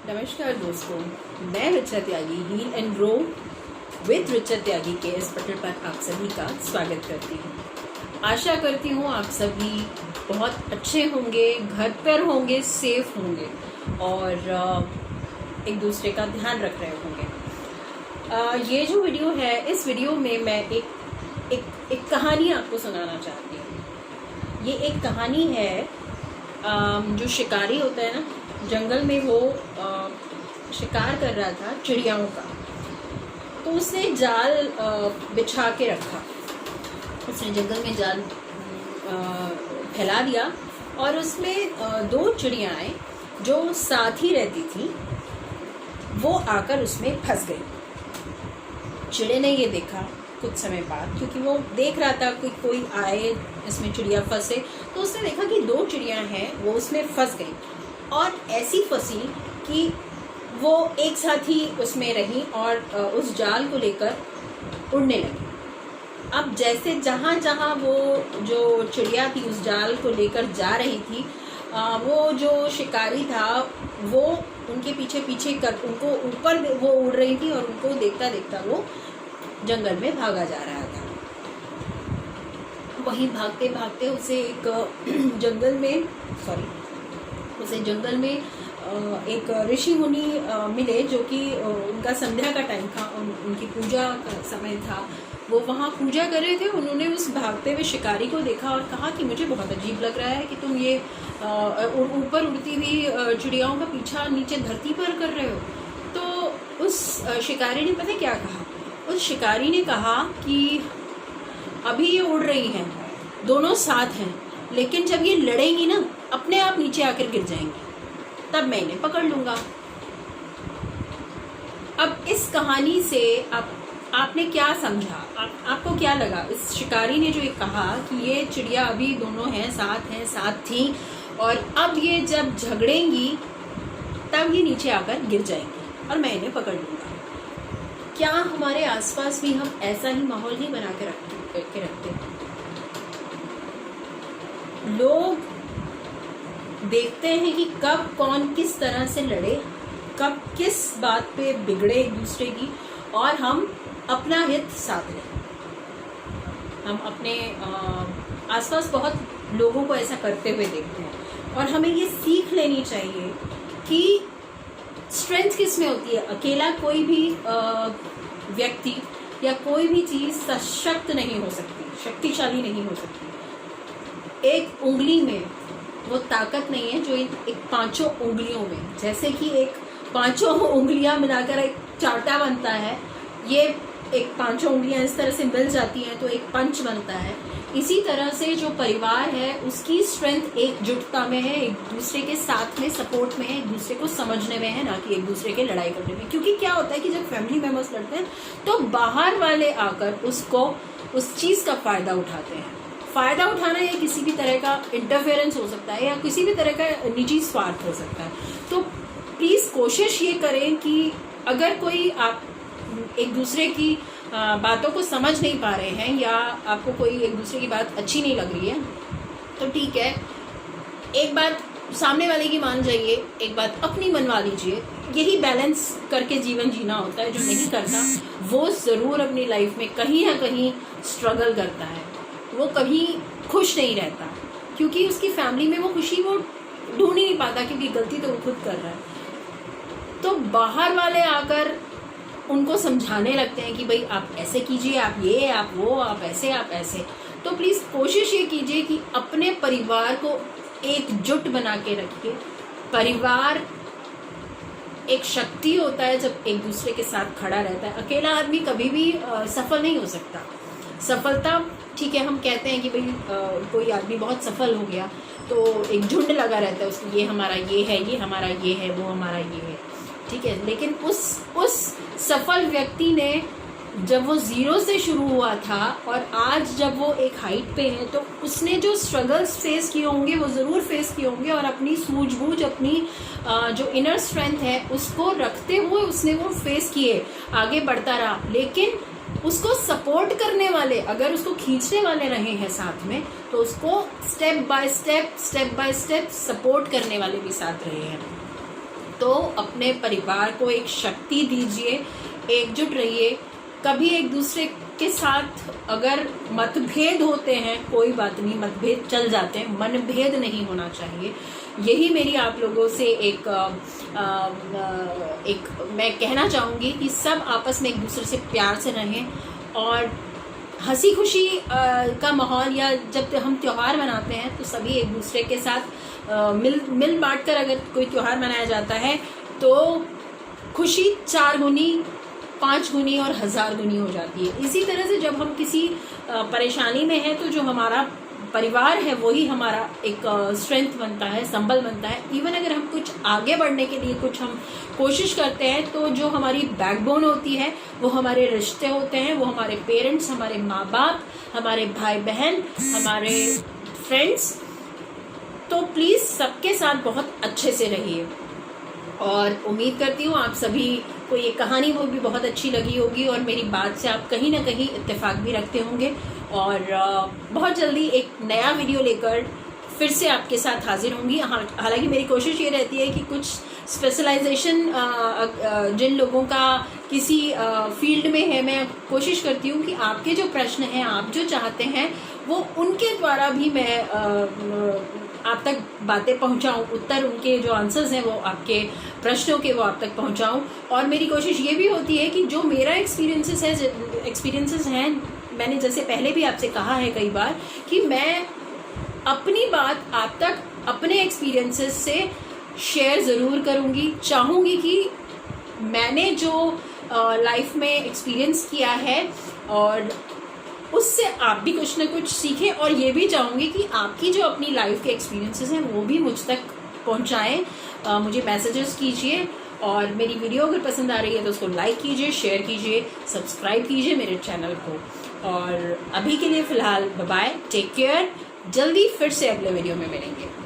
नमस्कार दोस्तों, मैं Richa Tyagi heal and grow with Richa Tyagi के इस पटल पर आप सभी का स्वागत करती हूँ। आशा करती हूँ आप सभी बहुत अच्छे होंगे, घर पर होंगे, सेफ होंगे और एक दूसरे का ध्यान रख रहे होंगे। ये जो वीडियो है, इस वीडियो में मैं एक कहानी आपको सुनाना चाहती हूँ। ये एक कहानी है, जो शिकारी होता है ना, जंगल में वो शिकार कर रहा था चिड़ियाओं का। तो उसने जाल बिछा के रखा, उसने जंगल में जाल फैला दिया और उसमें दो चिड़ियाएं जो साथ ही रहती थी वो आकर उसमें फंस गई। चिड़े ने ये देखा कुछ समय बाद, क्योंकि वो देख रहा था कि कोई आए इसमें चिड़िया फंसे, तो उसने देखा कि दो चिड़िया हैं वो उसमें फंस गई और ऐसी फंसी कि वो एक साथ ही उसमें रही और उस जाल को लेकर उड़ने लगी। अब जैसे जहाँ जहाँ वो जो चिड़िया थी उस जाल को लेकर जा रही थी, वो जो शिकारी था वो उनके पीछे पीछे कर उनको ऊपर वो उड़ रही थी और उनको देखता देखता वो जंगल में भागा जा रहा था। वहीं भागते भागते उसे एक जंगल में एक ऋषि मुनि मिले, जो कि उनका संध्या का टाइम था, उनकी पूजा का समय था। वो वहाँ पूजा कर रहे थे। उन्होंने उस भागते हुए शिकारी को देखा और कहा कि मुझे बहुत अजीब लग रहा है कि तुम ये ऊपर उड़ती हुई चिड़ियाओं का पीछा नीचे धरती पर कर रहे हो। तो उस शिकारी ने पता क्या कहा? उस शिकारी ने कहा कि अभी ये उड़ रही हैं, दोनों साथ हैं, लेकिन जब ये लड़ेंगी ना अपने आप नीचे आकर गिर जाएंगी, तब मैं इन्हें पकड़ लूंगा। अब इस कहानी से आपने क्या समझा? आपको क्या लगा? इस शिकारी ने जो ये कहा कि ये चिड़िया अभी दोनों हैं, साथ थी और अब ये जब झगड़ेंगी तब ये नीचे आकर गिर जाएंगी और मैं इन्हें पकड़ लूंगा। क्या हमारे आसपास भी हम ऐसा ही माहौल ही बना के रखते हैं? लोग देखते हैं कि कब कौन किस तरह से लड़े, कब किस बात पे बिगड़े एक दूसरे की, और हम अपना हित साध लें। हम अपने आसपास बहुत लोगों को ऐसा करते हुए देखते हैं और हमें ये सीख लेनी चाहिए कि स्ट्रेंथ किस में होती है। अकेला कोई भी व्यक्ति या कोई भी चीज़ सशक्त नहीं हो सकती, शक्तिशाली नहीं हो सकती। एक उंगली में वो ताकत नहीं है जो एक पांचों उंगलियों में, जैसे कि एक पांचों उंगलियां मिलाकर एक चार्टा बनता है, ये एक पांचों उंगलियां इस तरह से मिल जाती हैं तो एक पंच बनता है। इसी तरह से जो परिवार है उसकी स्ट्रेंथ एकजुटता में है, एक दूसरे के साथ में, सपोर्ट में है, एक दूसरे को समझने में है, ना कि एक दूसरे के लड़ाई करने में। क्योंकि क्या होता है कि जब फैमिली मेंबर्स लड़ते हैं तो बाहर वाले आकर उस चीज़ का फायदा उठाते हैं। फायदा उठाना या किसी भी तरह का इंटरफेरेंस हो सकता है या किसी भी तरह का निजी स्वार्थ हो सकता है। तो प्लीज़ कोशिश ये करें कि अगर कोई आप एक दूसरे की बातों को समझ नहीं पा रहे हैं या आपको कोई एक दूसरे की बात अच्छी नहीं लग रही है तो ठीक है, एक बात सामने वाले की मान जाइए, एक बात अपनी मनवा लीजिए। यही बैलेंस करके जीवन जीना होता है। जो नहीं करता वो ज़रूर अपनी लाइफ में कहीं ना कहीं स्ट्रगल करता है, वो कभी खुश नहीं रहता, क्योंकि उसकी फैमिली में वो खुशी वो ढूंढ ही नहीं पाता, क्योंकि गलती तो वो खुद कर रहा है। तो बाहर वाले आकर उनको समझाने लगते हैं कि भाई आप ऐसे कीजिए, आप ये, आप वो, आप ऐसे। तो प्लीज़ कोशिश ये कीजिए कि अपने परिवार को एकजुट बना के रखिए। परिवार एक शक्ति होता है जब एक दूसरे के साथ खड़ा रहता है। अकेला आदमी कभी भी सफल नहीं हो सकता। सफलता ठीक है, हम कहते हैं कि भाई कोई आदमी बहुत सफल हो गया तो एक झुंड लगा रहता है उसकी, ये हमारा ये है, ये हमारा ये है, वो हमारा ये है, ठीक है। लेकिन उस सफल व्यक्ति ने जब वो ज़ीरो से शुरू हुआ था और आज जब वो एक हाइट पे है, तो उसने जो स्ट्रगल्स फेस किए होंगे वो ज़रूर फेस किए होंगे और अपनी सूझबूझ, अपनी जो इनर स्ट्रेंथ है उसको रखते हुए उसने वो फेस किए, आगे बढ़ता रहा। लेकिन उसको सपोर्ट करने वाले, अगर उसको खींचने वाले रहे हैं साथ में, तो उसको स्टेप बाय स्टेप सपोर्ट करने वाले भी साथ रहे हैं। तो अपने परिवार को एक शक्ति दीजिए, एकजुट रहिए। कभी एक दूसरे के साथ अगर मतभेद होते हैं, कोई बात नहीं, मतभेद चल जाते हैं, मनभेद नहीं होना चाहिए। यही मेरी आप लोगों से एक मैं कहना चाहूँगी कि सब आपस में एक दूसरे से प्यार से रहें, और हंसी खुशी का माहौल, या जब हम त्यौहार मनाते हैं तो सभी एक दूसरे के साथ मिल बांट कर अगर कोई त्यौहार मनाया जाता है तो खुशी 4 गुनी, 5 गुनी और 1000 गुनी हो जाती है। इसी तरह से जब हम किसी परेशानी में हैं तो जो हमारा परिवार है वही हमारा एक स्ट्रेंथ बनता है, संबल बनता है। इवन अगर हम कुछ आगे बढ़ने के लिए कुछ हम कोशिश करते हैं तो जो हमारी बैकबोन होती है वो हमारे रिश्ते होते हैं, वो हमारे पेरेंट्स, हमारे माँ बाप, हमारे भाई बहन, हमारे फ्रेंड्स। तो प्लीज़ सबके साथ बहुत अच्छे से रहिए, और उम्मीद करती हूँ आप सभी को ये कहानी वो भी बहुत अच्छी लगी होगी, और मेरी बात से आप कहीं ना कहीं इत्तेफाक भी रखते होंगे। और बहुत जल्दी एक नया वीडियो लेकर फिर से आपके साथ हाजिर होंगी। हालांकि मेरी कोशिश ये रहती है कि कुछ स्पेशलाइजेशन जिन लोगों का किसी फील्ड में है, मैं कोशिश करती हूँ कि आपके जो प्रश्न हैं, आप जो चाहते हैं, वो उनके द्वारा भी मैं आप तक बातें पहुंचाऊं, उत्तर उनके जो आंसर्स हैं वो आपके प्रश्नों के वो आप तक पहुंचाऊं। और मेरी कोशिश ये भी होती है कि जो मेरा एक्सपीरियंसेस हैं, मैंने जैसे पहले भी आपसे कहा है कई बार कि मैं अपनी बात आप तक अपने एक्सपीरियंसेस से शेयर ज़रूर करूँगी। चाहूँगी कि मैंने जो लाइफ में एक्सपीरियंस किया है और उससे आप भी कुछ ना कुछ सीखें, और ये भी चाहूँगी कि आपकी जो अपनी लाइफ के एक्सपीरियंसेस हैं वो भी मुझ तक पहुँचाएं। मुझे मैसेजेस कीजिए, और मेरी वीडियो अगर पसंद आ रही है तो उसको लाइक कीजिए, शेयर कीजिए, सब्सक्राइब कीजिए मेरे चैनल को। और अभी के लिए फ़िलहाल बाय बाय, टेक केयर। जल्दी फिर से अगले वीडियो में मिलेंगे।